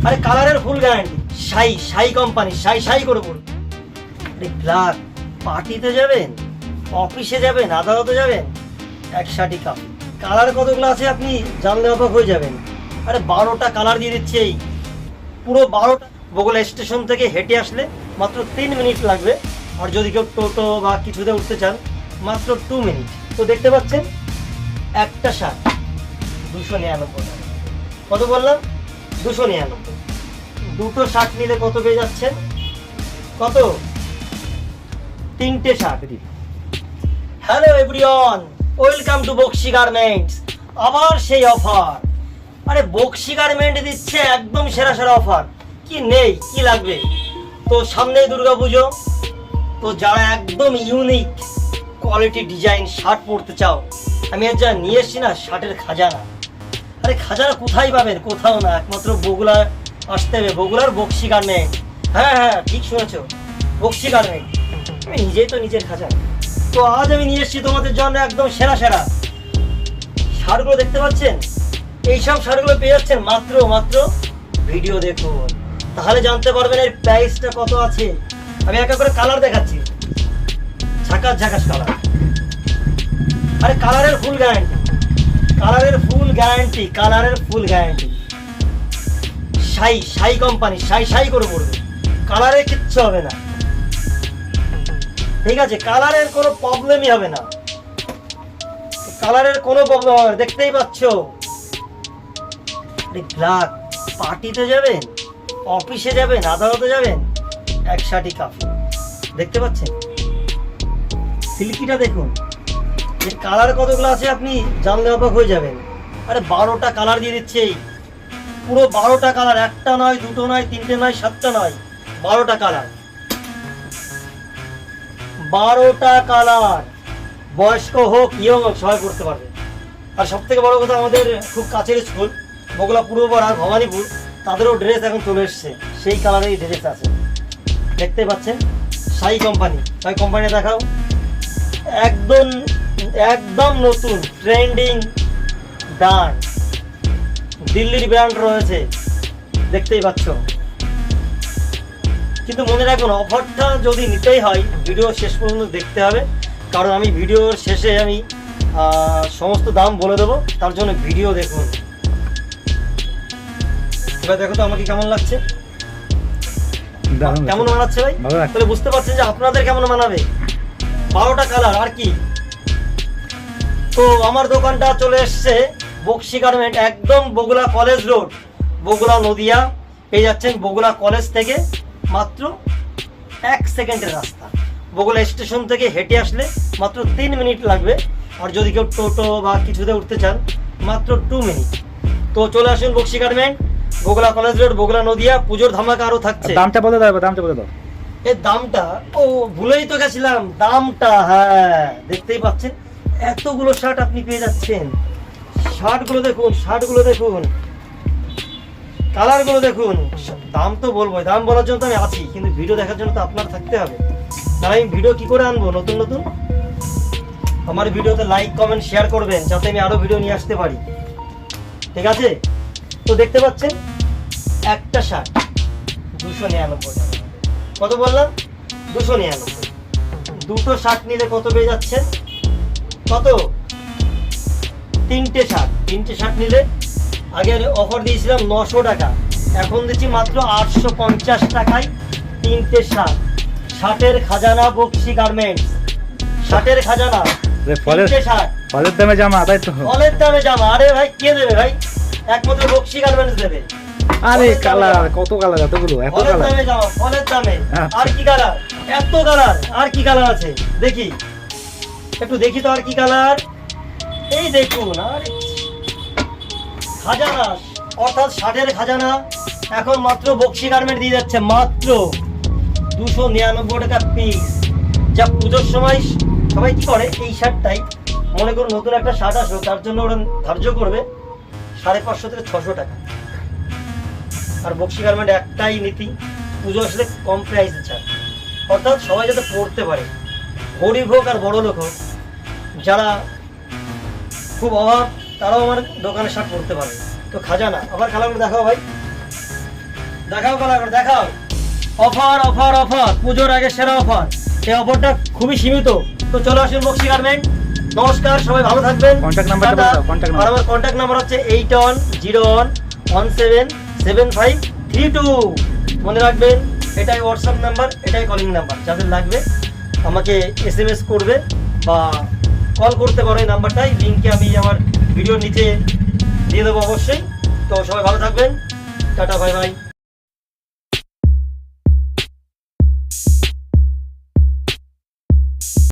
আরে কালারের full guarantee, শাই শাই company, শাই শাই করে বলুন। আরে ব্ল্যাক, পার্টিতে যাবেন, অফিসে যাবেন, আদালতে যাবেন, একসাথে কাপি। কালার কতগুলো আছে আপনি জানলে অবাক হয়ে যাবেন। আরে 12টা কালার দিয়ে দিচ্ছে, এই পুরো 12টা। বগুড়া স্টেশন থেকে হেঁটে আসলে মাত্র 3 মিনিট লাগবে, আর যদি কেউ টোটো বা কিছুতে উঠতে চান মাত্র 2 মিনিট। তো দেখতে পাচ্ছেন একটা শার্ট 299 টাকা। কত বললাম? 299। দুটো শার্ট নিলে কত পেয়ে যাচ্ছেন? কত? 3টে shirt. Hello everyone, welcome to Boxi garments. আবার সেই অফার। আরে বক্সি গার্মেন্ট দিচ্ছে একদম সেরা সেরা অফার। কি নেই, কি লাগবে? তো সামনেই দুর্গাপুজো, তো যারা একদম ইউনিক কোয়ালিটি ডিজাইন শার্ট পরতে চাও, আমি আজ যা নিয়ে এসছি না, শার্টের খাজানা। আরে খাজানা কোথায় পাবেন? কোথাও না, একমাত্র বগুড়া আসতে হবে, বগুড়ার বক্সি গার্মেন্ট। হ্যাঁ হ্যাঁ, ঠিক শুনেছো, বক্সি গার্মেন্ট। আমি নিজেই তো নিজের খাজানা। তো আজ আমি নিয়ে এসেছি তোমাদের জন্য একদম সেরা সেরা শার্টগুলো। দেখতে পাচ্ছেন এইসব শার্টগুলো পেয়ে যাচ্ছেন মাত্র মাত্র, ভিডিও দেখুন তাহলে জানতে পারবেন এর প্রাইসটা কত আছে। আমি একটা করে কালার দেখাচ্ছি, ঝাকাস ঝাকাস কালার। আরে কালারের ফুল গ্যারান্টি, কালারের ফুল গ্যারান্টি, কালারের ফুল গ্যারান্টি। শাই শাই কোম্পানি, শাই শাই করে পড়বে, কালারে কিচ্ছু হবে না। ঠিক আছে, কালারের কোনো প্রবলেমই হবে না, কালারের কোনো প্রবলেম হবে না। দেখতেই পাচ্ছ ব্ল্যাক, পার্টিতে যাবেন, অফিসে যাবেন, আদালতে যাবেন, একসাথে কাপি। দেখতে পাচ্ছেন সিল্কিটা দেখুন, এর কালার কতগুলো আছে আপনি জানলে অবাক হয়ে যাবেন। আরে 12টা কালার দিয়ে দিচ্ছে, এই পুরো 12টা কালার, একটা নয়, দুটো নয়, তিনটে নয়, 7টা নয়, 12টা কালার। 12টা কালার, বয়স্ক হোক ইয়ং হোক সবাই পড়তে পারবে। আর সব থেকে বড় কথা, আমাদের খুব কাছের স্কুল বগুড়া পূর্বপাড়া ভবানীপুর, তাদেরও ড্রেস এখন চলে এসছে, সেই কালারেরই ড্রেস আছে। দেখতে পাচ্ছেন শাই কোম্পানি, শাই কোম্পানি দেখাও। একদম একদম নতুন ট্রেন্ডিং ব্র্যান্ড, দিল্লির ব্র্যান্ড রয়েছে, দেখতেই পাচ্ছ। কিন্তু মনে রাখুন, অফারটা যদি নিতেই হয় ভিডিও শেষ পর্যন্ত দেখতে হবে, কারণ আমি ভিডিওর শেষে আমি সমস্ত দাম বলে দেবো, তার জন্য ভিডিও দেখুন। এবার দেখো তো আমাকে কেমন লাগছে, কেমন মানাচ্ছে ভাই? তাহলে বুঝতে পারছেন যে আপনাদের কেমন মানাবে। 12টা কালার আর কি। তো আমার দোকানটা চলে এসছে বক্সি গার্মেন্ট, একদম বগুড়া কলেজ রোড, বগুড়া নদিয়া। পেয়ে যাচ্ছেন বগুড়া কলেজ থেকে মাত্র 1 সেকেন্ডের রাস্তা। বগুড়া স্টেশন থেকে হেঁটে আসলে মাত্র 3 মিনিট লাগবে, আর যদি কেউ টোটো বা কিছুতে উঠতে চান মাত্র 2 মিনিট। তো চলে আসুন Boxi garment, Bogura college road, Bogura Nadia. পুজোর ধামাকা আরো থাকছে। দামটা বলে দাও, দামটা বলে দাও। এর দামটা, ও ভুলেই তো গেছিলাম দামটা। হ্যাঁ, দেখতেই পাচ্ছেন এতগুলো শার্ট আপনি পেয়ে যাচ্ছেন। শার্টগুলো দেখুন, শার্টগুলো দেখুন, কালারগুলো দেখুন। দাম তো বলবো, দাম বলার জন্য তো আমি আছি, কিন্তু ভিডিও দেখার জন্য তো আপনার থাকতে হবে। তাহলে আমি ভিডিও কি করে আনবো নতুন নতুন? আমার ভিডিওতে লাইক কমেন্ট শেয়ার করবেন, যাতে আমি আরো ভিডিও নিয়ে আসতে পারি। ঠিক আছে, তো দেখতে পাচ্ছেন একটা শার্ট 299 টাকা। কত বললাম? 299। দুটো শার্ট নিলে কত পেয়ে যাচ্ছেন? কত? 3টে শার্ট। 3টে শার্ট নিলে আগে অফার দিয়েছিলাম 900 টাকা, এখন দিচ্ছি মাত্র 850 টাকায় 3টে শার্ট। শার্টের খাজানা বক্সি গার্মেন্টস, শার্টের খাজানা। 3টে শার্ট, ফলের দামে জামা, তাই তো? ফলের দামে জামা। আরে ভাই কে দেবে ভাই? একমাত্র বক্সি গার্মেন্টস দেবে। আরে কালার, কত কালার, এতগুলো, এত ফলের কালার। দামে জামা, ফলের দামে। আচ্ছা। আর কি কালার? এত কালার, আর কি কালার আছে দেখি, একটু দেখি তো আর কি কালার। এই দেখুন, আরে খাজানা, অর্থাৎ শার্টের খাজানা এখন মাত্র বক্সি গার্মেন্ট দিয়ে যাচ্ছে মাত্র 299 টাকা পিস। যা পুজোর সময় সবাই কি করে, এই শার্টটাই মনে করুন নতুন একটা শার্ট আসলো, তার জন্য ওরা ধার্য করবে 550 থেকে 600 টাকা। আর বক্সি গার্মেন্ট একটাই নীতি, পুজো আসলে কম প্রাইসে ছাড়, অর্থাৎ সবাই যাতে পড়তে পারে, গরিব হোক আর বড় লোক হোক, যারা খুব অভাব তারাও আমার দোকানে শার্ট পরতে পারে। তো খাজানা, আবার কালারগুলো দেখাও ভাই। দেখাও কালার দেখাও। অফার অফার অফার, পুজোর আগে সেরা অফার। এই অফারটা খুবই সীমিত। তো চলো আসুন বক্সি গার্মেন্ট। নমস্কার, সবাই ভালো থাকবেন। Contact number টা টাটা। বলে দাও, contact number। আর আমার কন্ট্যাক্ট নাম্বার হচ্ছে 8101177532। মনে রাখবেন, এটাই হোয়াটসঅ্যাপ নাম্বার, এটাই কলিং নাম্বার। যাদের লাগবে আমাকে SMS করবে বা কল করতে পারো এই নাম্বারটাই। লিঙ্কে আমি আমার ভিডিওর নিচে দিয়ে দেবো অবশ্যই। তো সবাই ভালো থাকবেন। Tata, bye bye.